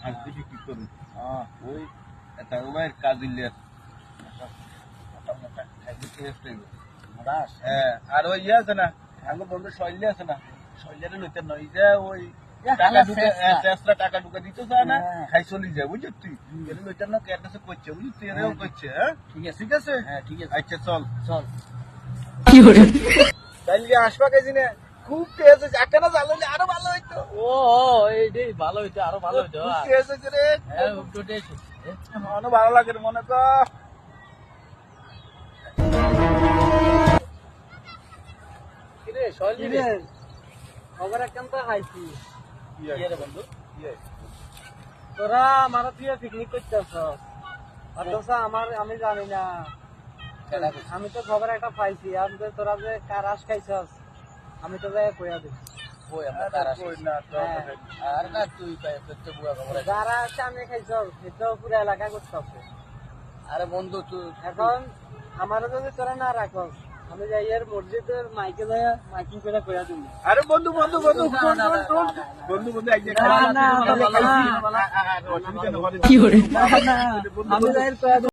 আজকে বিক্রি করুন ওই একটা ওভার কাজিলের আর ওই ইয়ে আছে না আমার বন্ধু শৈলী আছে না শৈলের লইতে নয় যে ওই টাকা ঢুকে দিতে চায় না খাই চলি যায় বুঝলি তুই এর লইতে না কেন করছে বুঝলি তুই এরাও করছে হ্যাঁ ঠিক আছে আচ্ছা চল চল তাইলে আসবা কেজি না খুব কেস আছে একটা না জানলে আরো ভালো হইতো এইটাই ভালো হইতো আরো ভালো হইতো খুব কেস আছে রে মনে ভালো লাগে রে মনে তো কিরে শৈলী রে খবর একদম তো খাইছি রে বন্ধু তোরা আমার প্রিয় পিকনিক করতেছ অথচ আমি জানি না আমি তো খবর একটা পাইছি আমি তো তোরা যে কারাস খাইছস আমি তো যাই কইয়া দিই যারা সামনে খাইছস সেটা পুরো এলাকা করতেছ আরে বন্ধু তুই এখন আমারও যদি তোরা না রাখস আমি যাই এর মসজিদের মাইকে যাই মাইকিং করে কইয়া দিই আরে বন্ধু বন্ধু বন্ধু বন্ধু বন্ধু এক কি করে আমি যাই কইয়া